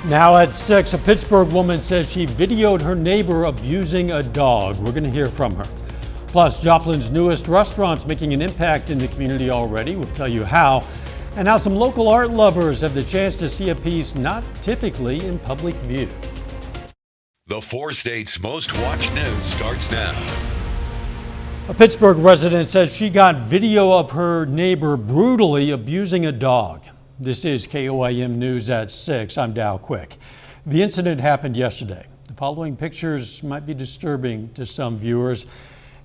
Now at 6, a Pittsburgh woman says she videoed her neighbor abusing a dog. We're going to hear from her. Plus, Joplin's newest restaurant's making an impact in the community already. We'll tell you how. And how some local art lovers have the chance to see a piece not typically in public view. The 4 states' most watched news starts now. A Pittsburgh resident says she got video of her neighbor brutally abusing a dog. This is KOAM News at 6. I'm Dow Quick. The incident happened yesterday. The following pictures might be disturbing to some viewers.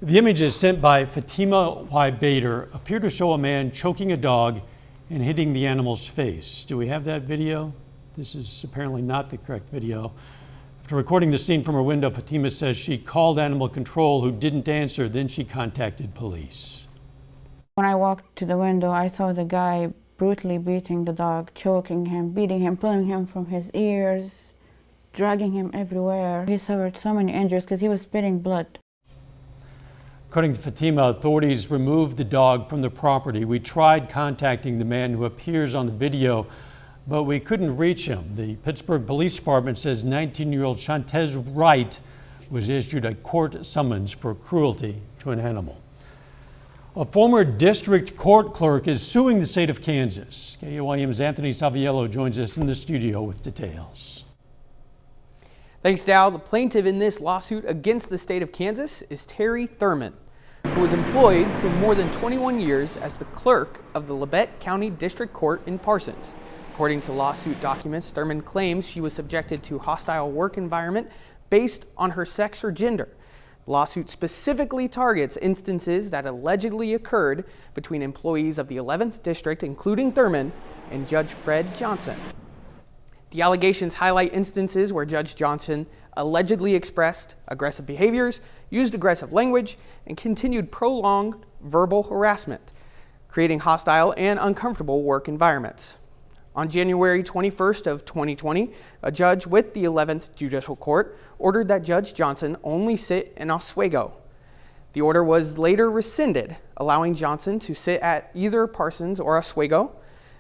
The images sent by Fatima Y. Bader appear to show a man choking a dog and hitting the animal's face. Do we have that video? This is apparently not the correct video. After recording the scene from her window, Fatima says she called animal control, who didn't answer. Then she contacted police. When I walked to the window, I saw the guy brutally beating the dog, choking him, beating him, pulling him from his ears, dragging him everywhere. He suffered so many injuries because he was spitting blood. According to Fatima, authorities removed the dog from the property. We tried contacting the man who appears on the video, but we couldn't reach him. The Pittsburgh Police Department says 19-year-old Shantez Wright was issued a court summons for cruelty to an animal. A former district court clerk is suing the state of Kansas. KOAM's Anthony Saviello joins us in the studio with details. Thanks, Dow. The plaintiff in this lawsuit against the state of Kansas is Terry Thurman, who was employed for more than 21 years as the clerk of the Labette County District Court in Parsons. According to lawsuit documents, Thurman claims she was subjected to hostile work environment based on her sex or gender. The lawsuit specifically targets instances that allegedly occurred between employees of the 11th District, including Thurman, and Judge Fred Johnson. The allegations highlight instances where Judge Johnson allegedly expressed aggressive behaviors, used aggressive language, and continued prolonged verbal harassment, creating hostile and uncomfortable work environments. On January 21st of 2020, a judge with the 11th Judicial Court ordered that Judge Johnson only sit in Oswego. The order was later rescinded, allowing Johnson to sit at either Parsons or Oswego.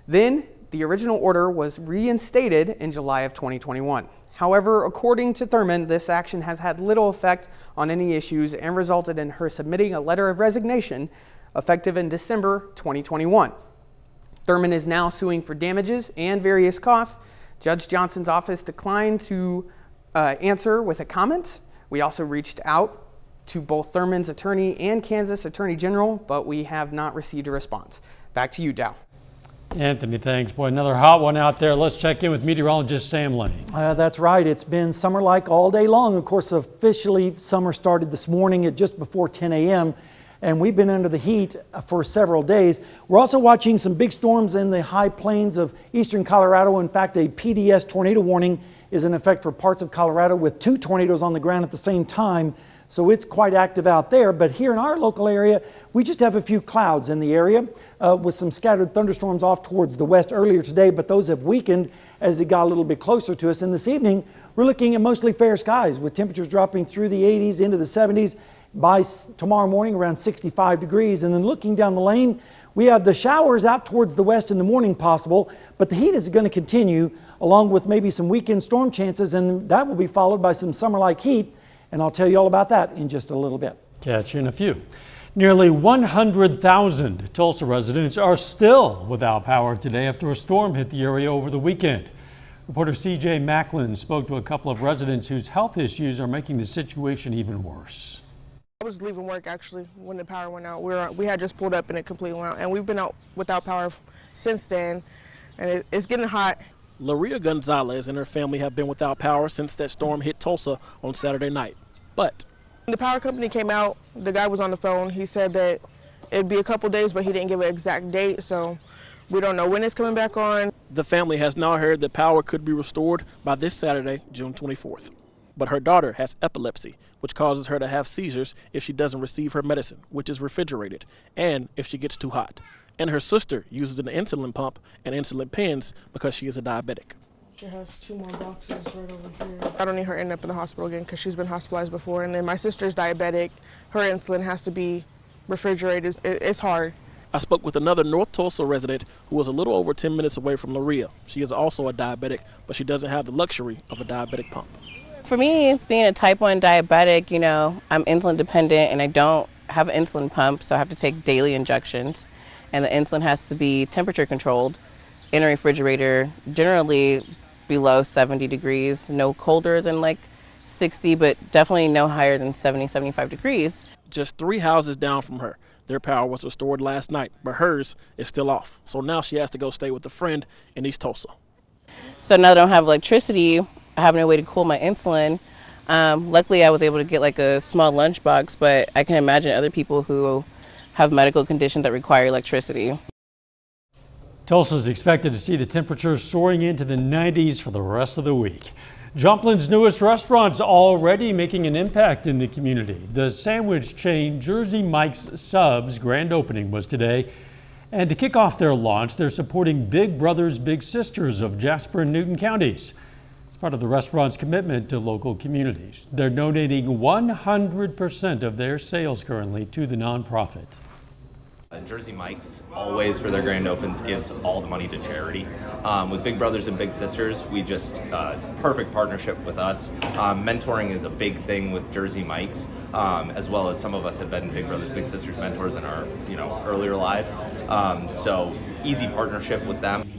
Then the original order was reinstated in July of 2021. However, according to Thurman, this action has had little effect on any issues and resulted in her submitting a letter of resignation effective in December 2021. Thurman is now suing for damages and various costs. Judge Johnson's office declined to answer with a comment. We also reached out to both Thurman's attorney and Kansas Attorney General, but we have not received a response. Back to you, Dow. Anthony, thanks. Boy, another hot one out there. Let's check in with meteorologist Sam Lane. That's right. It's been summer-like all day long. Of course, officially summer started this morning at just before 10 a.m. and we've been under the heat for several days. We're also watching some big storms in the high plains of eastern Colorado. In fact, a PDS tornado warning is in effect for parts of Colorado with 2 tornadoes on the ground at the same time. So it's quite active out there. But here in our local area, we just have a few clouds in the area with some scattered thunderstorms off towards the west earlier today, but those have weakened as they got a little bit closer to us. And this evening, we're looking at mostly fair skies with temperatures dropping through the 80s into the 70s. By tomorrow morning, around 65 degrees. And then looking down the lane, we have the showers out towards the west in the morning possible, but the heat is going to continue along with maybe some weekend storm chances, and that will be followed by some summer-like heat. And I'll tell you all about that in just a little bit. Catch you in a few. Nearly 100,000 Tulsa residents are still without power today after a storm hit the area over the weekend. Reporter C.J. Macklin spoke to a couple of residents whose health issues are making the situation even worse. I was leaving work actually when the power went out. We had just pulled up and it completely went out, and we've been out without power since then, and it's getting hot. Laria Gonzalez and her family have been without power since that storm hit Tulsa on Saturday night. But the power company came out, the guy was on the phone, he said that it'd be a couple days, but he didn't give an exact date, so we don't know when it's coming back on. The family has now heard that power could be restored by this Saturday, June 24th. But her daughter has epilepsy, which causes her to have seizures if she doesn't receive her medicine, which is refrigerated, and if she gets too hot. And her sister uses an insulin pump and insulin pens because she is a diabetic. She has 2 more boxes right over here. I don't need her to end up in the hospital again because she's been hospitalized before. And then my sister's diabetic. Her insulin has to be refrigerated. It's hard. I spoke with another North Tulsa resident who was a little over 10 minutes away from Loria. She is also a diabetic, but she doesn't have the luxury of a diabetic pump. For me, being a type 1 diabetic, I'm insulin dependent and I don't have an insulin pump, so I have to take daily injections. And the insulin has to be temperature controlled in a refrigerator, generally below 70 degrees, no colder than like 60, but definitely no higher than 70, 75 degrees. Just 3 houses down from her, their power was restored last night, but hers is still off. So now she has to go stay with a friend in East Tulsa. So now that I don't have electricity, I have no way to cool my insulin. Luckily, I was able to get like a small lunchbox, but I can imagine other people who have medical conditions that require electricity. Tulsa is expected to see the temperatures soaring into the 90s for the rest of the week. Joplin's newest restaurant's already making an impact in the community. The sandwich chain Jersey Mike's Subs grand opening was today. And to kick off their launch, they're supporting Big Brothers Big Sisters of Jasper and Newton counties. It's part of the restaurant's commitment to local communities. They're donating 100% of their sales currently to the nonprofit. Jersey Mike's, always for their grand opens, gives all the money to charity. With Big Brothers and Big Sisters, we just, perfect partnership with us. Mentoring is a big thing with Jersey Mike's, as well as some of us have been Big Brothers Big Sisters mentors in our earlier lives. So easy partnership with them.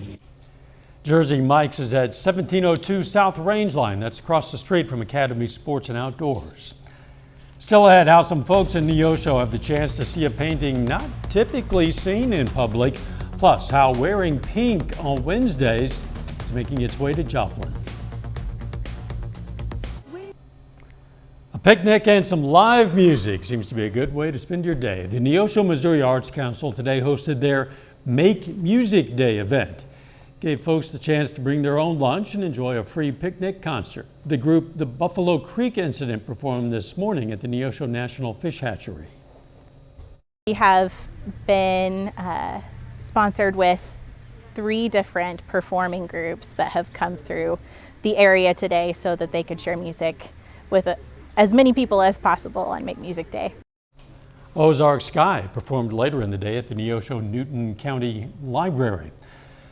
Jersey Mike's is at 1702 South Rangeline. That's across the street from Academy Sports and Outdoors. Still ahead, how some folks in Neosho have the chance to see a painting not typically seen in public, plus how wearing pink on Wednesdays is making its way to Joplin. A picnic and some live music seems to be a good way to spend your day. The Neosho, Missouri Arts Council today hosted their Make Music Day event. Gave folks the chance to bring their own lunch and enjoy a free picnic concert. The group, the Buffalo Creek Incident, performed this morning at the Neosho National Fish Hatchery. We have been sponsored with 3 different performing groups that have come through the area today so that they could share music with as many people as possible on Make Music Day. Ozark Sky performed later in the day at the Neosho Newton County Library.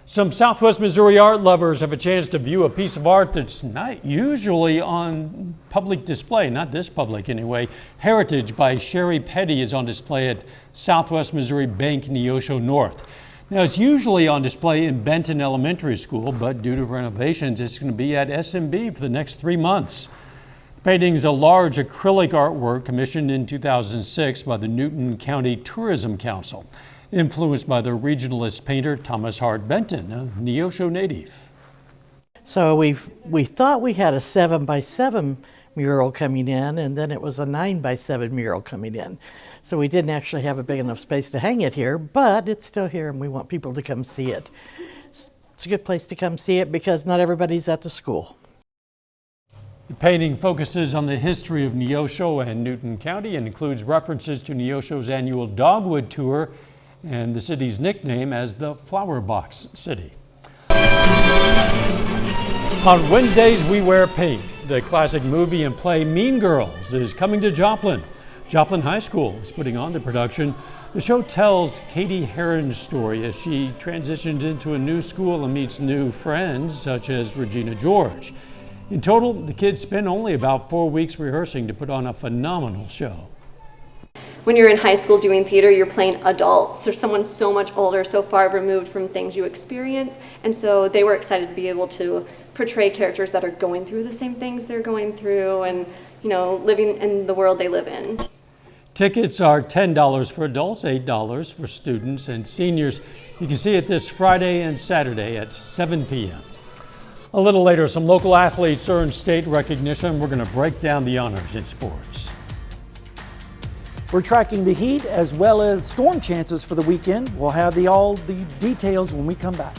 Some Southwest Missouri art lovers have a chance to view a piece of art that's not usually on public display, not this public anyway. Heritage by Sherry Petty is on display at Southwest Missouri Bank, Neosho North. Now, it's usually on display in Benton Elementary School, but due to renovations, it's going to be at SMB for the next 3 months. The painting is a large acrylic artwork commissioned in 2006 by the Newton County Tourism Council, influenced by the regionalist painter Thomas Hart Benton, a Neosho native. So we thought we had a 7x7 mural coming in, and then it was a 9x7 mural coming in. So we didn't actually have a big enough space to hang it here, but it's still here and we want people to come see it. It's a good place to come see it because not everybody's at the school. The painting focuses on the history of Neosho and Newton County and includes references to Neosho's annual Dogwood Tour and the city's nickname as the Flower Box City. On Wednesdays, we wear pink. The classic movie and play Mean Girls is coming to Joplin. Joplin High School is putting on the production. The show tells Katie Heron's story as she transitions into a new school and meets new friends such as Regina George. In total, the kids spend only about 4 weeks rehearsing to put on a phenomenal show. When you're in high school doing theater, you're playing adults or someone so much older, so far removed from things you experience. And so they were excited to be able to portray characters that are going through the same things they're going through and, living in the world they live in. Tickets are $10 for adults, $8 for students and seniors. You can see it this Friday and Saturday at 7 p.m. A little later, some local athletes earned state recognition. We're going to break down the honors in sports. We're tracking the heat as well as storm chances for the weekend. We'll have all the details when we come back.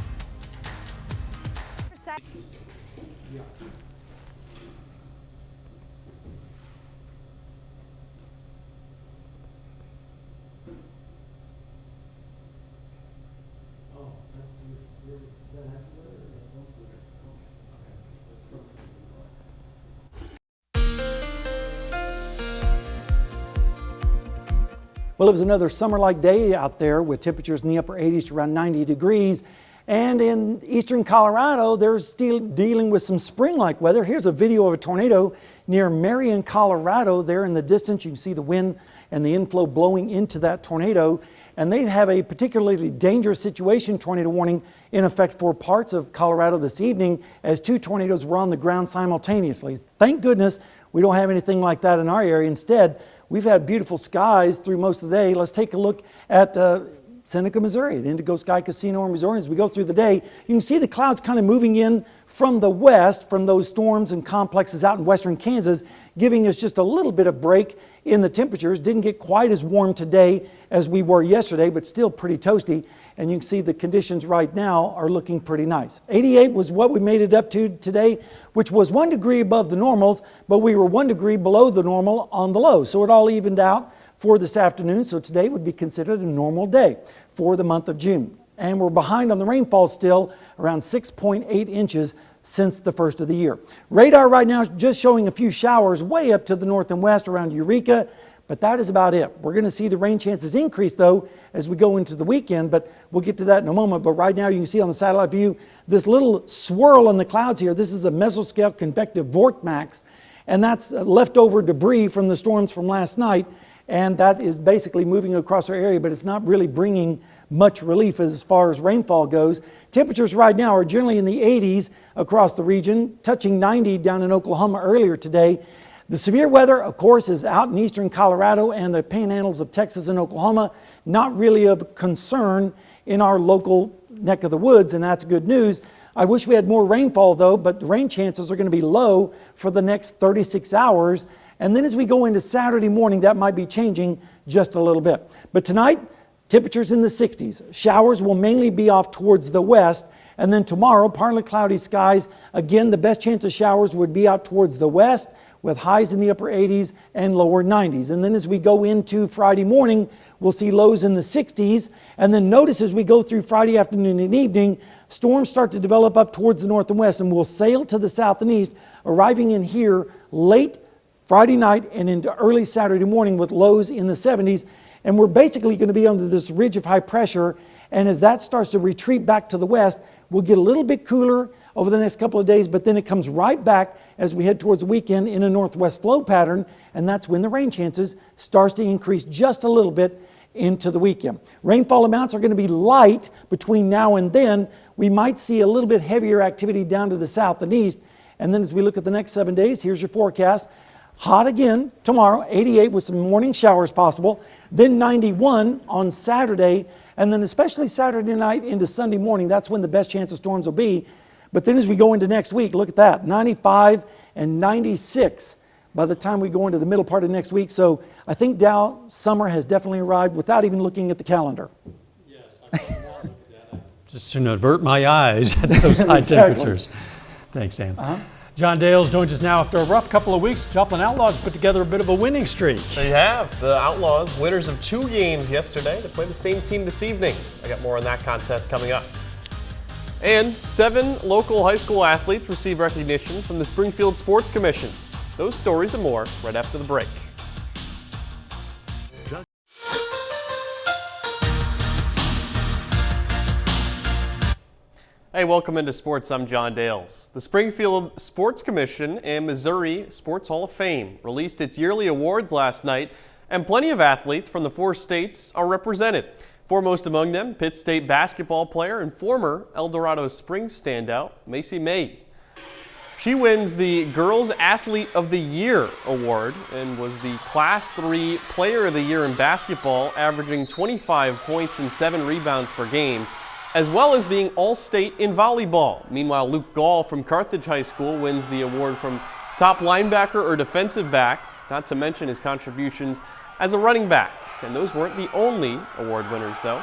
Well, it was another summer-like day out there with temperatures in the upper 80s to around 90 degrees. And in eastern Colorado, they're still dealing with some spring-like weather. Here's a video of a tornado near Marion, Colorado. There in the distance, you can see the wind and the inflow blowing into that tornado. And they have a particularly dangerous situation tornado warning in effect for parts of Colorado this evening as 2 tornadoes were on the ground simultaneously. Thank goodness we don't have anything like that in our area. Instead, we've had beautiful skies through most of the day. Let's take a look at Seneca, Missouri, at Indigo Sky Casino in Missouri. As we go through the day, you can see the clouds kind of moving in from the west, from those storms and complexes out in western Kansas, giving us just a little bit of break in the temperatures. Didn't get quite as warm today as we were yesterday, but still pretty toasty. And you can see the conditions right now are looking pretty nice. 88 was what we made it up to today, which was 1 degree above the normals, but we were 1 degree below the normal on the low. So it all evened out for this afternoon. So today would be considered a normal day for the month of June. And we're behind on the rainfall still, around 6.8 inches since the first of the year. Radar right now is just showing a few showers way up to the north and west around Eureka, but that is about it. We're going to see the rain chances increase though as we go into the weekend, but we'll get to that in a moment. But right now you can see on the satellite view this little swirl in the clouds here. This is a mesoscale convective vortex, and that's leftover debris from the storms from last night, and that is basically moving across our area, but it's not really bringing much relief as far as rainfall goes. Temperatures right now are generally in the 80s across the region, touching 90 down in Oklahoma earlier today. The severe weather, of course, is out in eastern Colorado and the panhandles of Texas and Oklahoma. Not really of concern in our local neck of the woods, and that's good news. I wish we had more rainfall though, but the rain chances are going to be low for the next 36 hours. And then as we go into Saturday morning, that might be changing just a little bit. But tonight, temperatures in the 60s. Showers will mainly be off towards the west. And then tomorrow, partly cloudy skies. Again, the best chance of showers would be out towards the west with highs in the upper 80s and lower 90s. And then as we go into Friday morning, we'll see lows in the 60s. And then notice as we go through Friday afternoon and evening, storms start to develop up towards the north and west, and we'll sail to the south and east, arriving in here late Friday night and into early Saturday morning with lows in the 70s. And we're basically going to be under this ridge of high pressure. And as that starts to retreat back to the west, we'll get a little bit cooler over the next couple of days, but then it comes right back as we head towards the weekend in a northwest flow pattern. And that's when the rain chances starts to increase just a little bit into the weekend. Rainfall amounts are going to be light between now and then. We might see a little bit heavier activity down to the south and east. And then as we look at the next 7 days, here's your forecast. Hot again tomorrow, 88 with some morning showers possible, then 91 on Saturday, and then especially Saturday night into Sunday morning, that's when the best chance of storms will be. But then as we go into next week, look at that, 95 and 96 by the time we go into the middle part of next week. So I think Dow, summer has definitely arrived without even looking at the calendar. Just to avert my eyes at those high temperatures. Thanks, Sam. John Dales joins us now after a rough couple of weeks. Joplin Outlaws put together a bit of a winning streak. They have. The Outlaws, winners of 2 games yesterday. They play the same team this evening. I got more on that contest coming up. And 7 local high school athletes receive recognition from the Springfield Sports Commissions. Those stories and more right after the break. Hey, welcome into sports. I'm John Dales. The Springfield Sports Commission and Missouri Sports Hall of Fame released its yearly awards last night, and plenty of athletes from the 4 states are represented. Foremost among them, Pitt State basketball player and former El Dorado Springs standout, Macy Mays. She wins the Girls Athlete of the Year award and was the Class 3 Player of the Year in basketball, averaging 25 points and 7 rebounds per game, as well as being All-State in volleyball. Meanwhile, Luke Gall from Carthage High School wins the award from top linebacker or defensive back, not to mention his contributions as a running back. And those weren't the only award winners, though.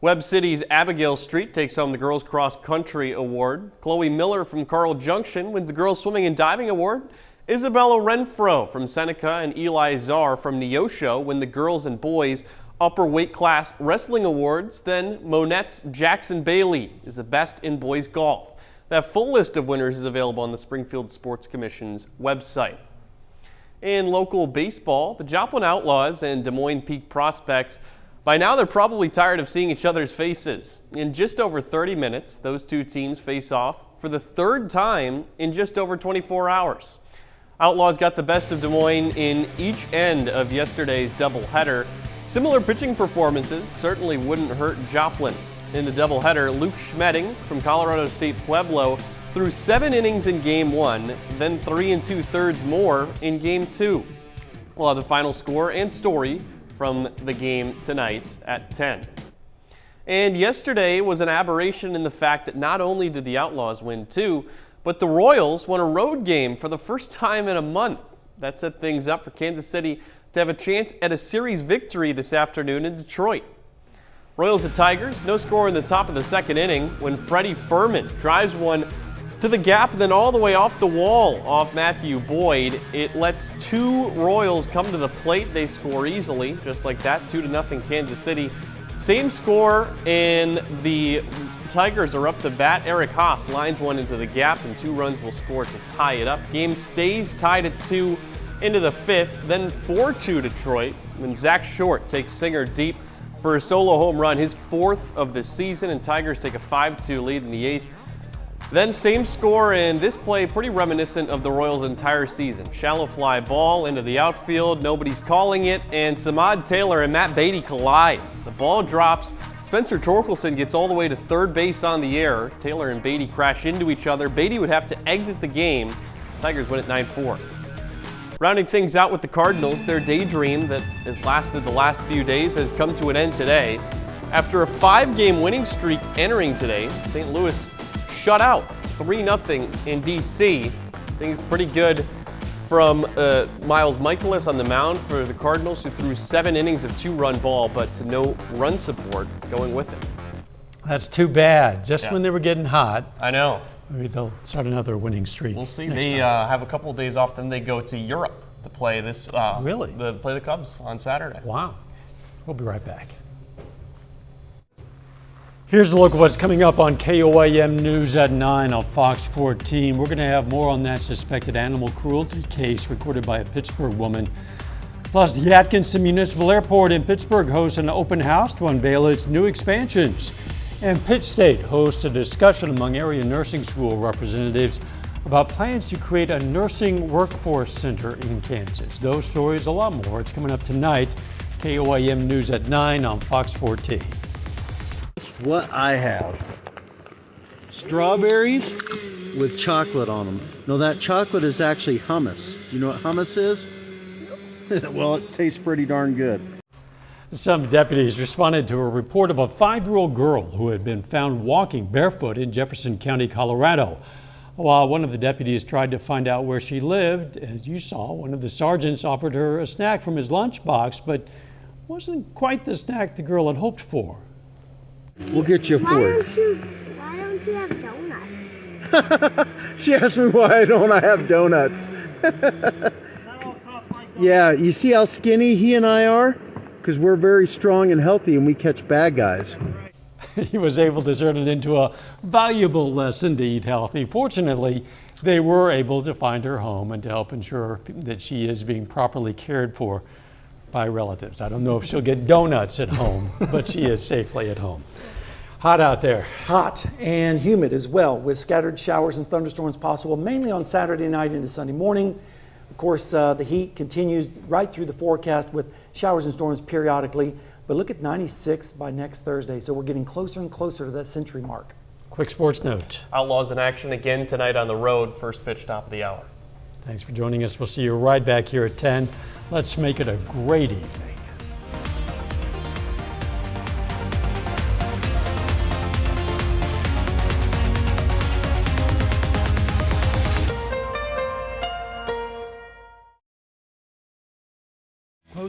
Webb City's Abigail Street takes home the Girls Cross Country Award. Chloe Miller from Carl Junction wins the Girls Swimming and Diving Award. Isabella Renfro from Seneca and Eli Czar from Neosho win the Girls and Boys Upper Weight Class Wrestling Awards. Then Monette's Jackson Bailey is the best in boys golf. That full list of winners is available on the Springfield Sports Commission's website. In local baseball, the Joplin Outlaws and Des Moines Peak Prospects, by now they're probably tired of seeing each other's faces. In just over 30 minutes, those two teams face off for the third time in just over 24 hours. Outlaws got the best of Des Moines in each end of yesterday's doubleheader. Similar pitching performances certainly wouldn't hurt Joplin. In the doubleheader, Luke Schmedding from Colorado State Pueblo threw 7 innings in Game 1, then 3 2/3 more in Game 2. We'll have the final score and story from the game tonight at 10. And yesterday was an aberration in the fact that not only did the Outlaws win 2, but the Royals won a road game for the first time in a month. That set things up for Kansas City to have a chance at a series victory this afternoon in Detroit. Royals at Tigers, no score in the top of the second inning when Freddie Furman drives one to the gap, then all the way off the wall off Matthew Boyd. It lets 2 Royals come to the plate. They score easily, just like that, 2-0 Kansas City. Same score, and the Tigers are up to bat. Eric Haas lines one into the gap, and 2 runs will score to tie it up. Game stays tied at 2 into the 5th, then 4-2 Detroit when Zach Short takes Singer deep for a solo home run, his 4th of the season, and Tigers take a 5-2 lead in the 8th. Then same score, and this play pretty reminiscent of the Royals' entire season. Shallow fly ball into the outfield, nobody's calling it, and Samad Taylor and Matt Beatty collide. The ball drops. Spencer Torkelson gets all the way to third base on the air. Taylor and Beatty crash into each other. Beatty would have to exit the game. Tigers win at 9-4. Rounding things out with the Cardinals, their daydream that has lasted the last few days has come to an end today. After a 5-game winning streak entering today, St. Louis shut out 3-0 in D.C. Things pretty good from Miles Michaelis on the mound for the Cardinals, who threw 7 innings of 2-run ball, but to no run support going with it. That's too bad. Just when they were getting hot. I know. Maybe they'll start another winning streak. We'll see. They have a couple of days off, then they go to Europe to play this. Really? Play the Cubs on Saturday. Wow. We'll be right back. Here's a look at what's coming up on KOAM News at 9 on Fox 14. We're going to have more on that suspected animal cruelty case recorded by a Pittsburgh woman. Plus, the Atkinson Municipal Airport in Pittsburgh hosts an open house to unveil its new expansions. And Pitt State hosts a discussion among area nursing school representatives about plans to create a nursing workforce center in Kansas. Those stories, a lot more. It's coming up tonight. KOAM News at 9 on Fox 14. What I have. Strawberries with chocolate on them. No, that chocolate is actually hummus. You know what hummus is? Well, it tastes pretty darn good. Some deputies responded to a report of a 5-year-old girl who had been found walking barefoot in Jefferson County, Colorado. While one of the deputies tried to find out where she lived, as you saw, one of the sergeants offered her a snack from his lunchbox, but wasn't quite the snack the girl had hoped for. We'll get you a fork. Why don't you have donuts? She asked me why don't I have donuts. Yeah, you see how skinny he and I are? Because we're very strong and healthy and we catch bad guys. He was able to turn it into a valuable lesson to eat healthy. Fortunately, they were able to find her home and to help ensure that she is being properly cared for by relatives. I don't know if she'll get donuts at home, but she is safely at home. Hot out there. Hot and humid as well, with scattered showers and thunderstorms possible, mainly on Saturday night into Sunday morning. Of course, the heat continues right through the forecast with showers and storms periodically, but look at 96 by next Thursday, so we're getting closer and closer to that century mark. Quick sports note. Outlaws in action again tonight on the road, first pitch top of the hour. Thanks for joining us. We'll see you right back here at 10. Let's make it a great evening.